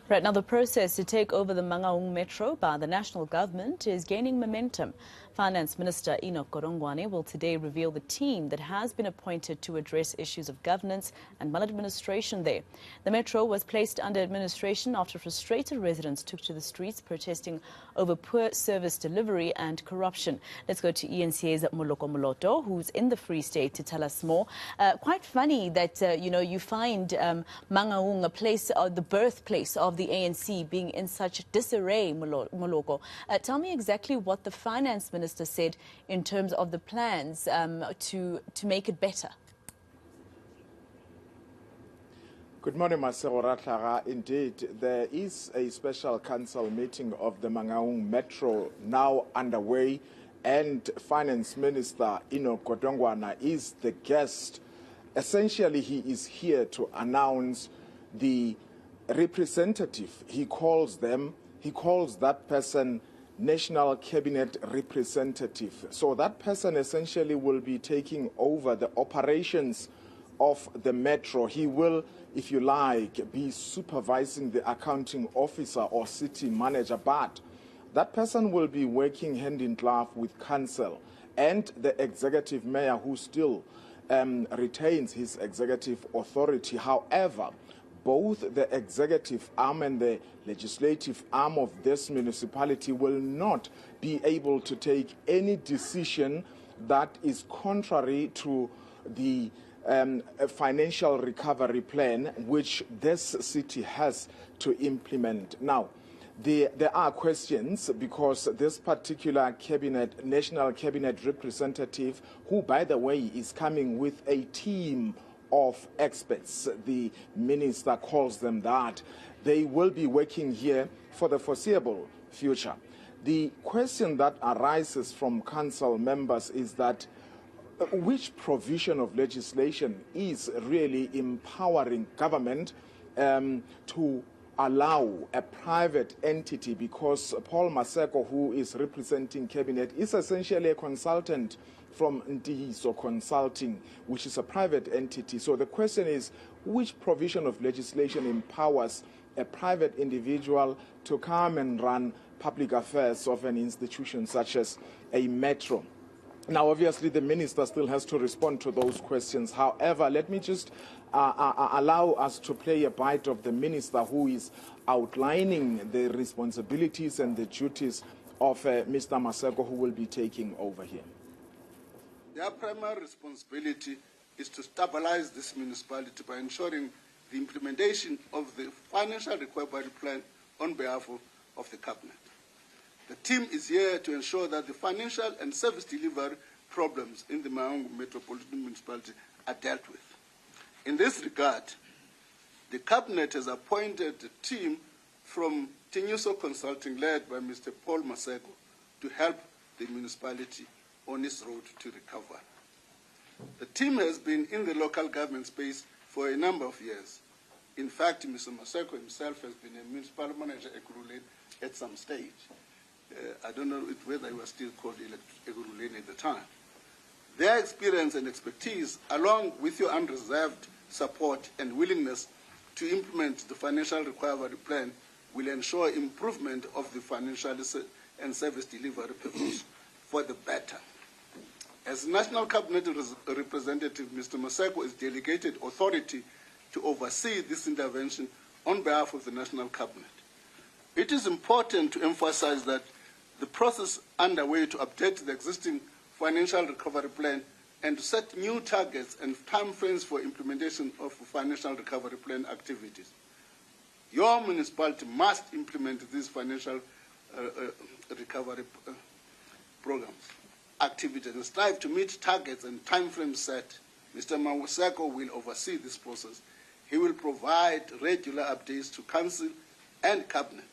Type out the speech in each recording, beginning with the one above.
Right now, the process to take over the Mangaung Metro by the national government is gaining momentum. Finance Minister will today reveal the team that has been appointed to address issues of governance and maladministration there. The Metro was placed under administration after frustrated residents took to the streets protesting over poor service delivery and corruption. Let's go to eNCA's Moloko Moloto, who's in the Free State, to tell us more. Quite funny that, you find Mangaung, a place, the birthplace of the ANC, being in such disarray, Moloko. Tell me exactly what the Finance Minister said in terms of the plans to make it better. Good morning, Masero Ratlaga. Indeed, there is a special council meeting of the Mangaung Metro now underway, and Finance Minister Godongwana is the guest. Essentially, he is here to announce the representative. He calls that person National Cabinet Representative. So that person essentially will be taking over the operations of the Metro. He will, if you like, be supervising the accounting officer or city manager, but that person will be working hand in glove with council and the executive mayor, who still retains his executive authority. However, both the executive arm and the legislative arm of this municipality will not be able to take any decision that is contrary to the financial recovery plan which this city has to implement. Now, there are questions because this particular national cabinet representative, who, by the way, is coming with a team of experts, the minister calls them that, they will be working here for the foreseeable future. The question that arises from council members is that which provision of legislation is really empowering government to allow a private entity, because Paul Maseko, who is representing cabinet, is essentially a consultant from Ndiso Consulting, which is a private entity. So the question is, which provision of legislation empowers a private individual to come and run public affairs of an institution such as a metro? Now, obviously, the minister still has to respond to those questions. However, let me just allow us to play a bite of the minister, who is outlining the responsibilities and the duties of Mr. Maseko, who will be taking over here. Their primary responsibility is to stabilize this municipality by ensuring the implementation of the financial recovery plan on behalf of the cabinet. The team is here to ensure that the financial and service delivery problems in the Mangaung Metropolitan Municipality are dealt with. In this regard, the cabinet has appointed a team from Ndiso Consulting, led by Mr. Paul Maseko, to help the municipality on its road to recovery. The team has been in the local government space for a number of years. In fact, Mr. Maseko himself has been a municipal manager at some stage. I don't know whether he was still called Eguruleni at the time. Their experience and expertise, along with your unreserved support and willingness to implement the financial recovery plan, will ensure improvement of the financial and service delivery performance for the better. As National Cabinet Representative, Mr. Maseko is delegated authority to oversee this intervention on behalf of the National Cabinet. It is important to emphasize that the process underway to update the existing financial recovery plan and to set new targets and timeframes for implementation of financial recovery plan activities. Your municipality must implement these financial recovery programs, activities, and strive to meet targets and timeframes set. Mr. Maseko will oversee this process. He will provide regular updates to Council and Cabinet.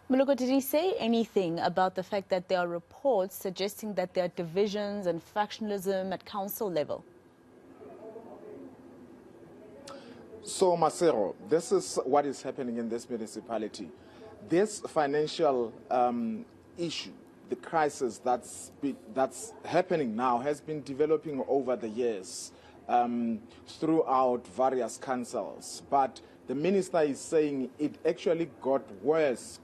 Moloko, did he say anything about the fact that there are reports suggesting that there are divisions and factionalism at council level? So, Masero, this is what is happening in this municipality. This financial issue, the crisis that's happening now, has been developing over the years throughout various councils. But the minister is saying it actually gotten worse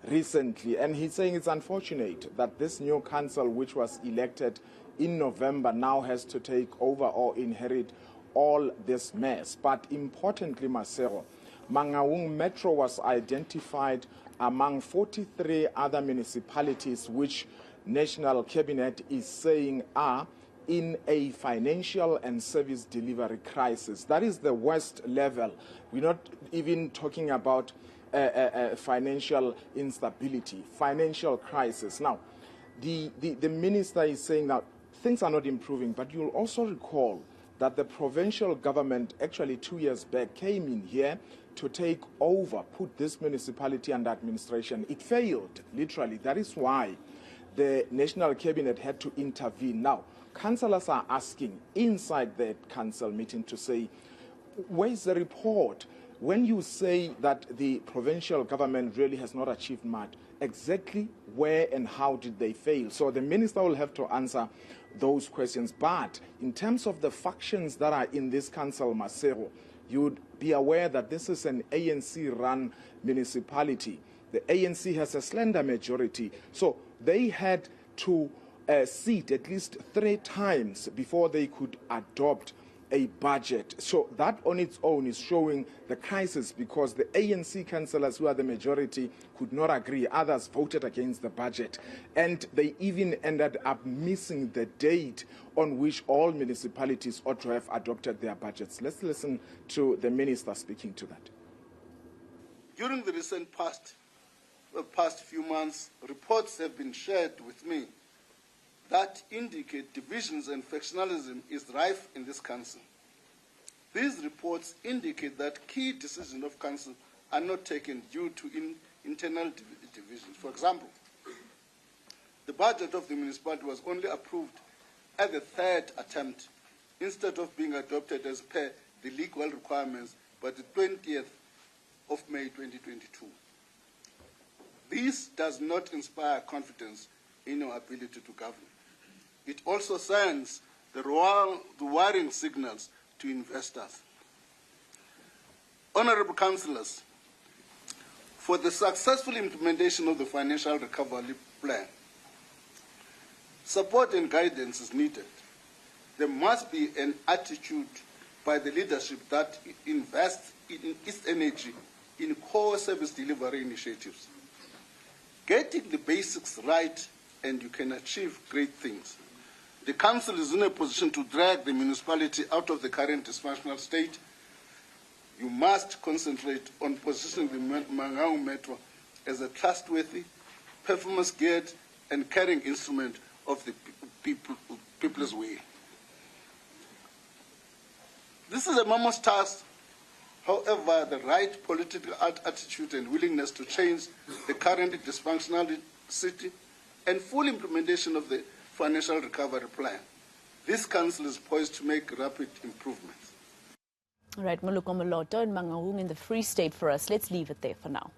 recently. And he's saying it's unfortunate that this new council, which was elected in November, now has to take over or inherit all this mess. But importantly, Masero, Mangaung Metro was identified among 43 other municipalities which National Cabinet is saying are in a financial and service delivery crisis. That is the worst level. We're not even talking about financial instability, financial crisis. Now, the minister is saying that things are not improving, but you'll also recall that the provincial government actually 2 years back came in here to take over, put this municipality under administration. It failed, literally. That is why the National Cabinet had to intervene. Now, councillors are asking inside that council meeting to say, where's the report? When you say that the provincial government really has not achieved much, exactly where and how did they fail? So the minister will have to answer those questions. But in terms of the factions that are in this council, Masero, you'd be aware that this is an ANC-run municipality. The ANC has a slender majority. So they had to sit at least 3 times before they could adopt a budget. So that on its own is showing the crisis, because the ANC councillors, who are the majority, could not agree. Others voted against the budget. And they even ended up missing the date on which all municipalities ought to have adopted their budgets. Let's listen to the minister speaking to that. During the recent past few months, reports have been shared with me that indicate divisions and factionalism is rife in this council. These reports indicate that key decisions of council are not taken due to internal divisions. For example, the budget of the municipality was only approved at the 3rd attempt instead of being adopted as per the legal requirements by the 20th of May 2022. This does not inspire confidence in our ability to govern. It also sends the worrying signals to investors. Honourable councillors, for the successful implementation of the financial recovery plan, support and guidance is needed. There must be an attitude by the leadership that invests in its energy in core service delivery initiatives. Getting the basics right and you can achieve great things. The council is in a position to drag the municipality out of the current dysfunctional state. You must concentrate on positioning the Mangaung Metro as a trustworthy, performance-geared and caring instrument of the people's way. This is a mammoth task. However, the right political attitude and willingness to change the current dysfunctional city and full implementation of the financial recovery plan, this council is poised to make rapid improvements. All right, Moloko Moloto and Mangaung in the Free State for us. Let's leave it there for now.